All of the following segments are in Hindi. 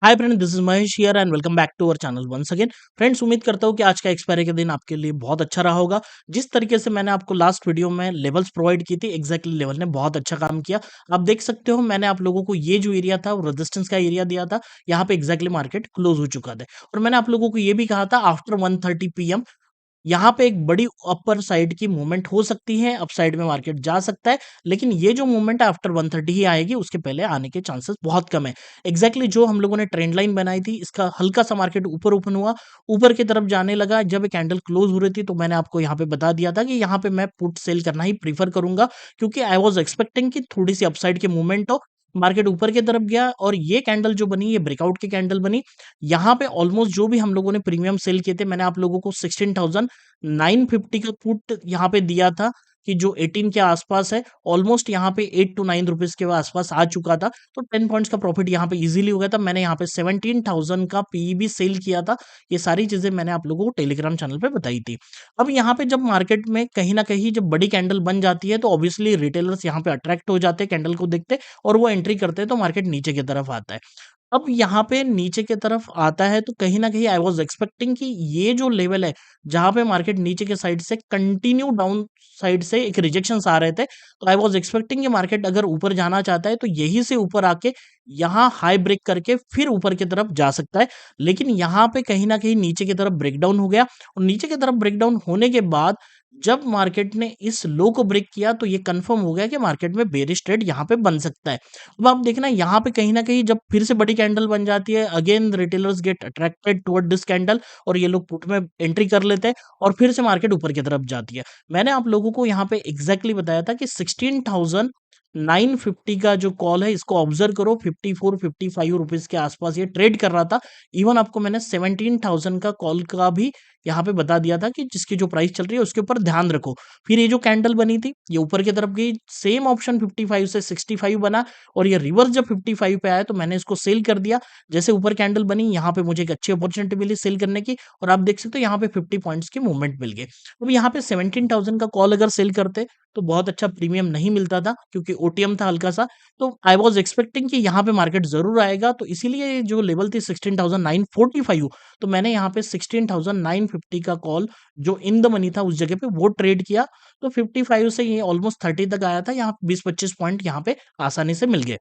Hi friend, this is Mahesh here and welcome back to our channel once again. Friends, उम्मीद करता हूँ कि आज का एक्सपायरी का दिन आपके लिए बहुत अच्छा रहा होगा। जिस तरीके से मैंने आपको लास्ट वीडियो में लेवल्स प्रोवाइड की थी, एग्जैक्टली लेवल ने बहुत अच्छा काम किया। आप देख सकते हो, मैंने आप लोगों को ये जो एरिया था वो रेजिस्टेंस का एरिया दिया था। यहाँ पे एग्जैक्टली मार्केट क्लोज हो चुका था और मैंने आप लोगों को ये भी कहा था आफ्टर 1:30 पीएम यहाँ पे एक बड़ी अपर साइड की मूवमेंट हो सकती है, अपसाइड में मार्केट जा सकता है, लेकिन ये जो मूवमेंट आफ्टर 1:30 ही आएगी, उसके पहले आने के चांसेस बहुत कम है। एग्जैक्टली जो हम लोगों ने ट्रेंड लाइन बनाई थी, इसका हल्का सा मार्केट ऊपर ओपन हुआ, ऊपर की तरफ जाने लगा। जब ये कैंडल क्लोज हो रही थी, तो मैंने आपको यहाँ पे बता दिया था कि यहाँ पे मैं पुट सेल करना ही प्रीफर करूंगा, क्योंकि आई वॉज एक्सपेक्टिंग कि थोड़ी सी अपसाइड की मूवमेंट हो। मार्केट ऊपर की तरफ गया और ये कैंडल जो बनी, ये ब्रेकआउट की कैंडल बनी। यहाँ पे ऑलमोस्ट जो भी हम लोगों ने प्रीमियम सेल किए थे, मैंने आप लोगों को 16,950 का पुट यहाँ पे दिया था कि जो 18 के आसपास है, ऑलमोस्ट यहाँ पे 8 टू 9 रुपीज के आसपास आ चुका था। तो 10 पॉइंट्स का प्रॉफिट यहाँ पे इजीली हो गया था। मैंने यहाँ पे 17,000 का पीई भी सेल किया था। ये सारी चीजें मैंने आप लोगों को टेलीग्राम चैनल पे बताई थी। अब यहाँ पे जब मार्केट में कहीं ना कहीं जब बड़ी कैंडल बन जाती है, तो ऑब्वियसली रिटेलर्स यहाँ पे अट्रैक्ट हो जाते हैं कैंडल को देखते, और वो एंट्री करते हैं, तो मार्केट नीचे की तरफ आता है। अब यहाँ पे नीचे की तरफ आता है, तो कहीं न कहीं आई वाज़ एक्सपेक्टिंग कि ये जो लेवल है, जहाँ पे मार्केट नीचे के साइड से कंटिन्यू डाउन साइड से एक रिजेक्शंस आ रहे थे, तो आई वाज़ एक्सपेक्टिंग कि मार्केट अगर ऊपर जाना चाहता है, तो यहीं से ऊपर आके यहाँ हाई ब्रेक करके फिर ऊपर की तरफ जा सकता है। लेकिन यहाँ पे कहीं न कहीं नीचे की तरफ ब्रेकडाउन हो गया, और नीचे की तरफ ब्रेकडाउन होने के बाद जब मार्केट ने इस लो को ब्रेक किया, तो ये कन्फर्म हो गया कि मार्केट में बेयरिश ट्रेड यहाँ पे बन सकता है। अब आप देखना यहाँ पे कहीं न कहीं जब फिर से बड़ी कैंडल बन जाती है, again retailers get attracted toward this candle, और ये लोग पुट में एंट्री कर लेते हैं, और फिर से मार्केट ऊपर की तरफ जाती है। मैंने आप लोगों को यहाँ पे एग्जैक्टली बताया था कि 16,950 का जो कॉल है, इसको ऑब्जर्व करो। 54-55 रुपीज के आसपास ये ट्रेड कर रहा था। इवन आपको मैंने 17,000 का कॉल का भी यहाँ पे बता दिया था कि जिसकी जो प्राइस चल रही है उसके ऊपर ध्यान रखो। फिर ये जो कैंडल बनी थी, ये ऊपर की तरफ गई, सेम ऑप्शन 55 से 65 बना, और ये रिवर्स जब 55 पे आया, तो मैंने इसको सेल कर दिया। जैसे ऊपर कैंडल बनी, यहाँ पे मुझे एक अच्छी अपॉर्चुनिटी मिली सेल करने की, और आप देख सकते हो यहाँ पे 50 पॉइंट्स की मूवमेंट मिल गई। अब यहाँ पे 17,000 का कॉल अगर सेल करते, तो बहुत अच्छा प्रीमियम नहीं मिलता था, क्योंकि ओटीएम था हल्का सा। तो आई वाज एक्सपेक्टिंग कि यहाँ पे मार्केट जरूर आएगा, तो इसीलिए जो लेवल थी 16,945, तो मैंने यहाँ पे 16,950 का कॉल जो इन द मनी था, उस जगह पे वो ट्रेड किया। तो 55 से ये ऑलमोस्ट 30 तक आया था, यहाँ 20-25 पॉइंट यहाँ पे आसानी से मिल गए।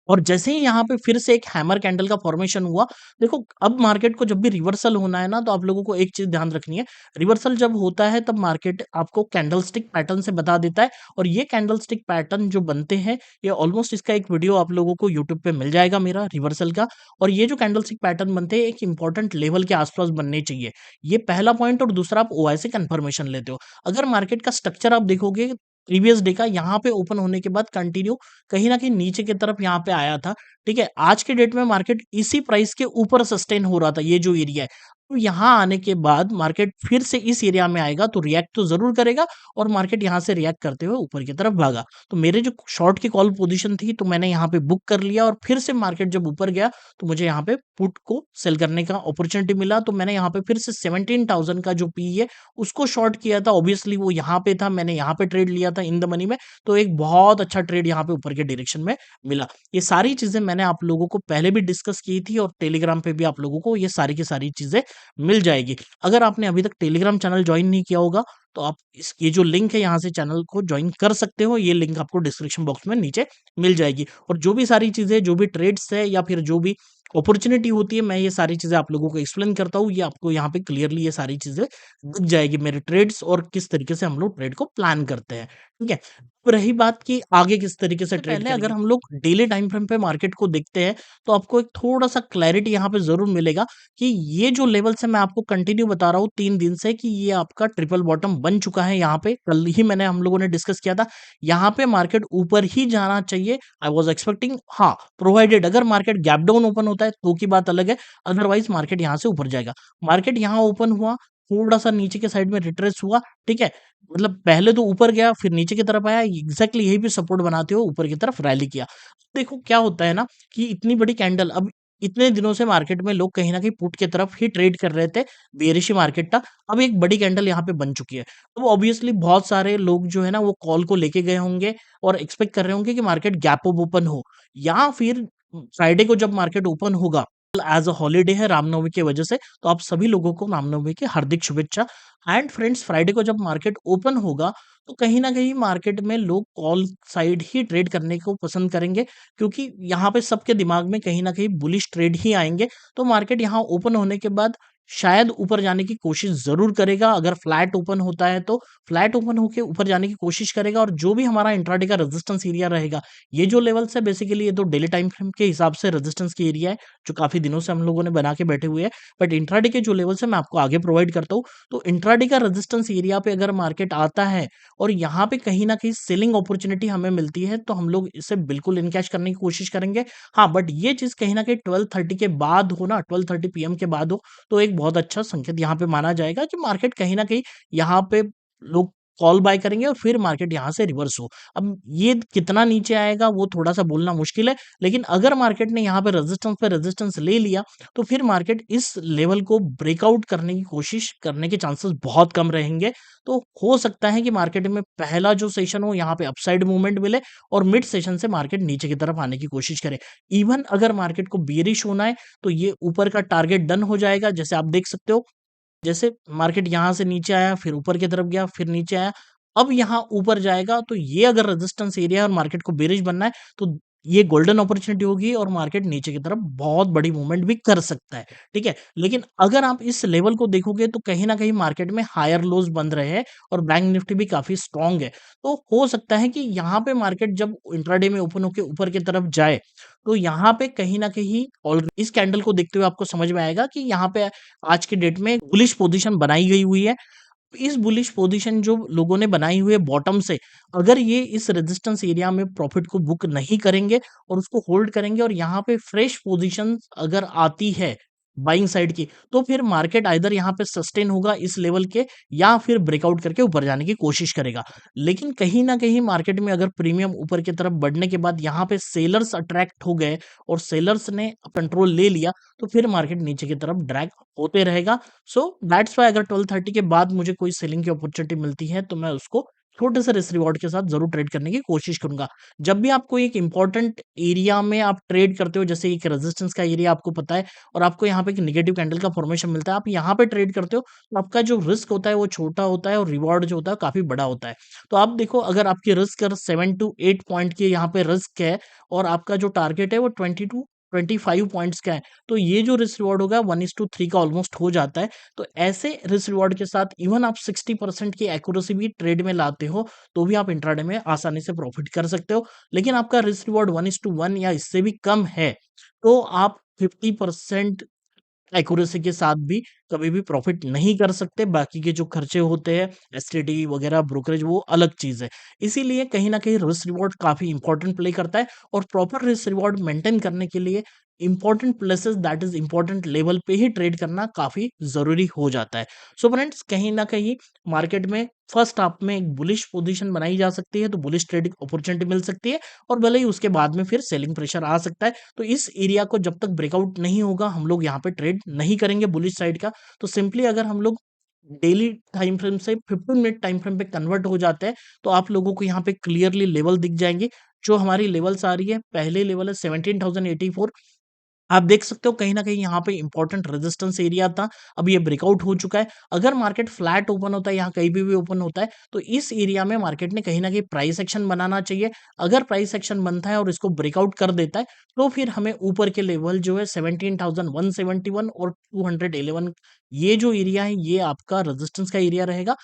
और जैसे ही यहाँ पे फिर से एक हैमर कैंडल का फॉर्मेशन हुआ, देखो अब मार्केट को जब भी रिवर्सल होना है ना, तो आप लोगों को एक चीज ध्यान रखनी है। रिवर्सल जब होता है, तब मार्केट आपको कैंडलस्टिक पैटर्न से बता देता है, और ये कैंडलस्टिक पैटर्न जो बनते हैं, ये ऑलमोस्ट इसका एक वीडियो आप लोगों को यूट्यूब पे मिल जाएगा मेरा रिवर्सल का। और ये जो कैंडलस्टिक पैटर्न बनते हैं, एक इंपॉर्टेंट लेवल के आसपास बनने चाहिए। ये पहला पॉइंट। और दूसरा, आप ओआई से कंफर्मेशन लेते हो। अगर मार्केट का स्ट्रक्चर आप देखोगे, प्रीवियस डे का यहाँ पे ओपन होने के बाद कंटिन्यू कहीं न कहीं नीचे की तरफ यहाँ पे आया था, ठीक है? आज के डेट में मार्केट इसी प्राइस के ऊपर सस्टेन हो रहा था, ये जो एरिया है। तो यहाँ आने के बाद मार्केट फिर से इस एरिया में आएगा, तो रिएक्ट तो ज़रूर करेगा, और मार्केट यहाँ से रिएक्ट करते हुए ऊपर की तरफ भागा। तो मेरे जो शॉर्ट की कॉल पोज़ीशन थी, तो मैंने यहाँ पे बुक कर लिया, और फिर से मार्केट जब ऊपर गया, तो मुझे यहाँ पे पुट को सेल करने का अपॉर्च्युनिटी मिला। तो मैंने यहाँ पे फिर से 17,000 का जो पी है, उसको शॉर्ट किया था। ऑब्वियसली वो यहाँ पे था, मैंने यहाँ पे ट्रेड लिया था इन द मनी में, तो एक बहुत अच्छा ट्रेड यहाँ पे ऊपर के डायरेक्शन में मिला। ये सारी चीज़ें मैंने आप लोगों को पहले भी डिस्कस की थी, और टेलीग्राम पे भी आप लोगों को ये सारी की सारी चीज़ें मिल जाएगी। अगर आपने अभी तक टेलीग्राम चैनल जॉइन नहीं किया होगा, तो आप इस ये जो लिंक है, यहाँ से चैनल को जॉइन कर सकते हो। ये लिंक आपको डिस्क्रिप्शन बॉक्स में नीचे मिल जाएगी, और जो भी सारी चीज़ें, जो भी ट्रेड्स है, या फिर जो भी अपॉर्चुनिटी होती है, मैं ये सारी चीज़ें आप लोगों को एक्सप्लेन करता हूँ। ये आपको यहाँ पे क्लियरली ये सारी चीज़ें दिख जाएगी, मेरे ट्रेड्स, और किस तरीके से हम लोग ट्रेड को प्लान करते हैं, ठीक है? अब रही बात कि आगे किस तरीके से ट्रेड पहले अगर हम लोग डेली टाइम फ्रेम पे मार्केट को देखते हैं, तो आपको एक थोड़ा-सा क्लैरिटी यहाँ पे ज़रूर मिलेगा कि ये जो लेवल्स है, मैं आपको कंटिन्यू बता रहा हूँ 3 दिन से, कि ये आपका ट्रिपल बॉटम बन चुका है यहाँ पे। कल ही मैंने हम लोगों ने डिस्कस किया था, यहाँ पे मार्केट ऊपर ही जाना चाहिए। आई वाज़ एक्सपेक्टिंग, हाँ, प्रोवाइडेड अगर मार्केट गैप डाउन ओपन होता है, तो की बात अलग है, अदरवाइज़ मार्केट यहाँ से ऊपर जाएगा। मार्केट यहाँ ओपन हुआ, थोड़ा-सा नीचे के साइड में रिट्रेस हुआ, ठीक है? मतलब पहले तो ऊपर गया, फिर नीचे की तरफ आया, एग्ज़ैक्टली यही पे सपोर्ट बनाते हुए ऊपर की तरफ रैली किया। देखो क्या होता है ना, कि इतनी बड़ी कैंडल, अब इतने दिनों से मार्केट में लोग कहीं न कहीं पुट की तरफ ही ट्रेड कर रहे थे, बेयरिश ही मार्केट था। अब एक बड़ी कैंडल यहाँ पे बन चुकी है। अब ऑब्वियसली बहुत सारे लोग जो है ना, वो कॉल को लेके गए होंगे, और एक्सपेक्ट कर रहे होंगे कि मार्केट गैप अप ओपन हो, या फिर फ्राइडे को जब मार्केट ओपन होगा, एज अ हॉलिडे है रामनवमी की वजह से, तो आप सभी लोगों को रामनवमी की हार्दिक शुभेच्छा। एंड फ्रेंड्स, फ्राइडे को जब मार्केट ओपन होगा, तो कहीं न कहीं मार्केट में लोग कॉल साइड ही ट्रेड करने को पसंद करेंगे, क्योंकि यहाँ पे सबके दिमाग में कहीं न कहीं बुलिश ट्रेड ही आएँगे। तो मार्केट यहाँ ओपन होने के बाद शायद ऊपर जाने की कोशिश ज़रूर करेगा, अगर फ्लैट ओपन होता है तो फ्लैट ओपन होके ऊपर जाने की कोशिश करेगा, और जो भी हमारा इंट्राडे का रेजिस्टेंस एरिया रहेगा, ये जो लेवल्स है बेसिकली ये तो डेली टाइम फ्रेम के हिसाब से रेजिस्टेंस की एरिया है, जो काफ़ी दिनों से हम लोगों ने बना के बैठे हुए हैं। बट इंट्राडे के जो लेवल्स हैं मैं आपको आगे प्रोवाइड करता हूँ। तो इंट्राडे का रेजिस्टेंस एरिया पे अगर मार्केट आता है और यहाँ पे कहीं न कहीं सेलिंग अपॉर्च्युनिटी हमें मिलती है, तो हम लोग इसे बिल्कुल इनकैश करने की कोशिश करेंगे। हाँ, बट ये चीज़ कहीं न कहीं 12:30 के बाद हो ना, 12:30 पीएम के बाद हो, तो एक बहुत अच्छा संकेत यहाँ पे माना जाएगा कि मार्केट कहीं न कहीं यहाँ पे लोग कॉल बाय करेंगे और फिर मार्केट यहाँ से रिवर्स हो। अब ये कितना नीचे आएगा वो थोड़ा-सा बोलना मुश्किल है, लेकिन अगर मार्केट ने यहाँ पे रेजिस्टेंस ले लिया, तो फिर मार्केट इस लेवल को ब्रेकआउट करने की कोशिश करने के चांसेस बहुत कम रहेंगे। तो हो सकता है कि मार्केट में पहला जो सेशन हो यहाँ पे अपसाइड मूवमेंट मिले और मिड सेशन से मार्केट नीचे की तरफ आने की कोशिश करे। इवन अगर मार्केट को बेयरिश होना है, तो ये ऊपर का टारगेट डन हो जाएगा, जैसे आप देख सकते हो। जैसे मार्केट यहाँ से नीचे आया, फिर ऊपर की तरफ गया, फिर नीचे आया, अब यहाँ ऊपर जाएगा, तो ये अगर रेजिस्टेंस एरिया है और मार्केट को बेरिश बनना है, तो ये गोल्डन अपॉर्च्युनिटी होगी और मार्केट नीचे की तरफ बहुत बड़ी मूवमेंट भी कर सकता है, ठीक है? लेकिन अगर आप इस लेवल को देखोगे, तो कहीं न कहीं मार्केट में हायर लोज़ बन रहे हैं और बैंक निफ्टी भी काफ़ी स्ट्रॉन्ग है। तो हो सकता है कि यहाँ पे मार्केट जब इंट्राडे में ओपन होके ऊपर की तरफ जाए, तो यहाँ पे कहीं न कहीं और इस कैंडल को देखते हुए आपको समझ में आएगा कि यहाँ पे आज के डेट में बुलिश पोजीशन बनाई गई हुई है। इस बुलिश पोजीशन जो लोगों ने बनाई हुई है बॉटम से, अगर ये इस रेजिस्टेंस एरिया में प्रॉफिट को बुक नहीं करेंगे और उसको होल्ड करेंगे और यहाँ पे फ्रेश पोजीशन अगर आती है बाइंग साइड की, तो फिर मार्केट आइदर यहाँ पे सस्टेन होगा इस लेवल के, या फिर ब्रेकआउट करके ऊपर जाने की कोशिश करेगा। लेकिन कहीं न कहीं मार्केट में अगर प्रीमियम ऊपर की तरफ बढ़ने के बाद यहाँ पे सेलर्स अट्रैक्ट हो गए और सेलर्स ने कंट्रोल ले लिया, तो फिर मार्केट नीचे की तरफ ड्रैग होते रहेगा। सो दैट्स व्हाई अगर 12:30 के बाद मुझे कोई सेलिंग की अपॉर्च्युनिटी मिलती है, तो मैं उसको छोटे से रिस्क रिवॉर्ड के साथ ज़रूर ट्रेड करने की कोशिश करूँगा। जब भी आपको एक इम्पोर्टेंट एरिया में आप ट्रेड करते हो, जैसे एक रेजिस्टेंस का एरिया आपको पता है और आपको यहाँ पे एक नेगेटिव कैंडल का फॉर्मेशन मिलता है, आप यहाँ पे ट्रेड करते हो, तो आपका जो रिस्क होता है वो छोटा होता है और रिवॉर्ड जो होता है काफ़ी बड़ा होता है। तो आप देखो, अगर आपकी रिस्क अगर 7 टू 8 पॉइंट की यहाँ पे रिस्क है और आपका जो टारगेट है वो 20 टू 25 पॉइंट्स का है, तो ये जो रिस्क रिवॉर्ड होगा 1:3 का ऑलमोस्ट हो जाता है। तो ऐसे रिस्क रिवॉर्ड के साथ इवन आप 60% की एक्यूरेसी भी ट्रेड में लाते हो, तो भी आप इंट्राडे में आसानी से प्रॉफिट कर सकते हो। लेकिन आपका रिस्क रिवॉर्ड 1:1 या इससे भी कम है, तो आप 50% एक्यूरेसी के साथ भी कभी भी प्रॉफिट नहीं कर सकते। बाकी के जो खर्चे होते हैं, एसटीडी वगैरह, ब्रोकरेज, वो अलग चीज़ है। इसीलिए कहीं न कहीं रिस्क रिवॉर्ड काफ़ी इंपॉर्टेंट प्ले करता है और प्रॉपर रिस्क रिवॉर्ड मेंटेन करने के लिए important places, that is important level पे ही ट्रेड करना काफ़ी ज़रूरी हो जाता है। सो फ्रेंड्स, कहीं न कहीं मार्केट में फर्स्ट हाफ में एक बुलिश पोजीशन बनाई जा सकती है, तो बुलिश ट्रेडिंग अपॉर्च्युनिटी मिल सकती है और भले ही उसके बाद में फिर सेलिंग प्रेशर आ सकता है। तो इस एरिया को जब तक ब्रेकआउट नहीं होगा, हम लोग यहाँ पे ट्रेड नहीं करेंगे बुलिश साइड का। तो सिंपली अगर हम लोग डेली टाइम फ्रेम से 15 मिनट टाइम फ्रेम पे कन्वर्ट हो जाते हैं, तो आप लोगों को यहाँ पे क्लियरली लेवल दिख जाएँगे। जो हमारी लेवल्स आ रही है, पहले लेवल है 17,084। आप देख सकते हो कहीं न कहीं यहाँ पे इम्पोर्टेंट रेजिस्टेंस एरिया था, अब ये ब्रेकआउट हो चुका है। अगर मार्केट फ्लैट ओपन होता है, यहाँ कहीं पे भी ओपन होता है, तो इस एरिया में मार्केट ने कहीं न कहीं प्राइस एक्शन बनाना चाहिए। अगर प्राइस एक्शन बनता है और इसको ब्रेकआउट कर देता है, तो फिर हमें ऊपर के लेवल जो है 17,171 और 211, ये जो एरिया है, ये आपका रेजिस्टेंस का एरिया रहेगा।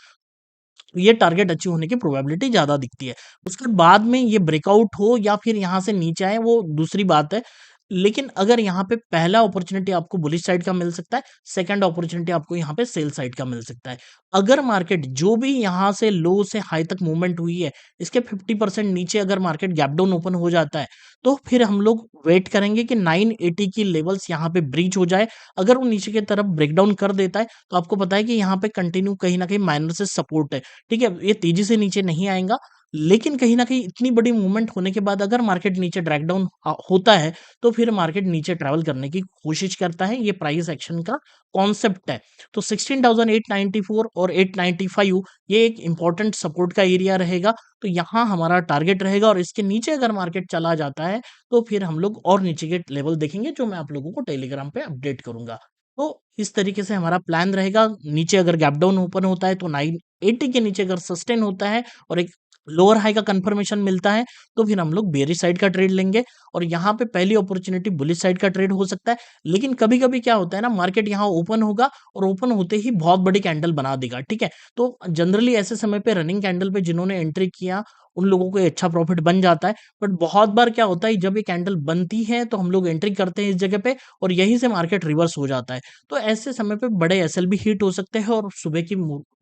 ये टारगेट अचीव होने की प्रोबेबिलिटी ज़्यादा दिखती है। उसके बाद में ये ब्रेकआउट हो या फिर यहाँ से नीचे आए, वो दूसरी बात है। लेकिन अगर यहाँ पे पहला अपॉर्च्युनिटी आपको बुलिश साइड का मिल सकता है, सेकंड अपॉर्च्युनिटी आपको यहाँ पे सेल साइड का मिल सकता है। अगर मार्केट जो भी यहाँ से लो से हाई तक मूवमेंट हुई है, इसके 50% नीचे अगर मार्केट गैप डाउन ओपन हो जाता है, तो फिर हम लोग वेट करेंगे कि 980 की लेवल्स यहाँ पे ब्रीच हो जाए। अगर वो नीचे की तरफ ब्रेकडाउन कर देता है, तो आपको पता है कि यहाँ पे कंटिन्यू कहीं न कहीं माइनर से सपोर्ट है। ठीक है? ये तेज़ी से नीचे नहीं आएगा, लेकिन कहीं न कहीं इतनी बड़ी मूवमेंट होने के बाद अगर मार्केट नीचे ड्रैग डाउन होता है, तो फिर मार्केट नीचे ट्रैवल करने की कोशिश करता है, ये प्राइस एक्शन का कॉन्सेप्ट है। तो 16,894 और 895 ये एक इम्पोर्टेंट सपोर्ट का एरिया रहेगा, तो यहाँ हमारा टारगेट रहेगा और इसके नीचे अगर मार्केट चला जाता है, तो फिर हम लोग और नीचे के लेवल देखेंगे, जो मैं आप लोगों को टेलीग्राम पे अपडेट करूँगा। तो इस तरीके से हमारा प्लान रहेगा, नीचे अगर गैप डाउन ओपन होता है तो 980 के नीचे अगर सस्टेन होता है और एक लोअर हाई का कंफर्मेशन मिलता है, तो फिर हम लोग बेयरिश साइड का ट्रेड लेंगे और यहाँ पे पहली अपॉर्चुनिटी बुलिश साइड का ट्रेड हो सकता है। लेकिन कभी-कभी क्या होता है ना, मार्केट यहाँ ओपन होगा और ओपन होते ही बहुत बड़ी कैंडल बना देगा, ठीक है? तो जनरली ऐसे समय पे रनिंग कैंडल पे जिन्होंने एंट्री किया, उन लोगों को ये अच्छा प्रॉफिट बन जाता है। बट बहुत बार क्या होता है, जब ये कैंडल बनती है तो हम लोग एंट्री करते हैं इस जगह पे और यहीं से मार्केट रिवर्स हो जाता है। तो ऐसे समय पे बड़े एसएल भी हिट हो सकते हैं और सुबह की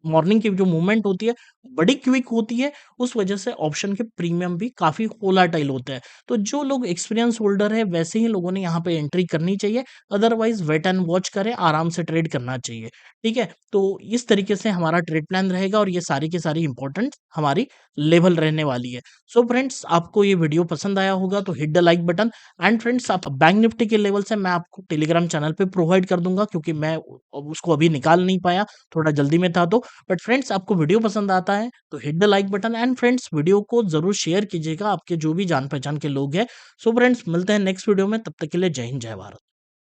मॉर्निंग की जो मूवमेंट होती है, बड़ी क्विक होती है, उस वजह से ऑप्शन के प्रीमियम भी काफ़ी वोलेटाइल होते हैं। तो जो लोग एक्सपीरियंस होल्डर है, वैसे ही लोगों ने यहाँ पे एंट्री करनी चाहिए, अदरवाइज़ वेट एंड वॉच करें, आराम से ट्रेड करना चाहिए, ठीक है? तो इस तरीके से हमारा ट्रेड प्लान रहेगा और ये सारी की सारी इम्पोर्टेंट हमारी लेवल रहने वाली है। सो फ्रेंड्स, आपको ये वीडियो पसंद आया होगा तो hit the like button and friends, आप बैंक निफ्टी के लेवल से मैं आपको टेलीग्राम चैनल पे प्रोवाइड कर दूँगा, क्योंकि मैं उसको अभी निकाल नहीं पाया, थोड़ा जल्दी में था तो। बट फ्रेंड्स, आपको वीडियो पसंद आता है तो hit the like button and friends, video को ज़रूर शेयर कीजिएगा आपके जो भी जान-पहचान के लोग हैं। सो फ्रेंड्स, मिलते हैं नेक्स्ट वीडियो में, तब तक के लिए जय हिंद, जय भारत।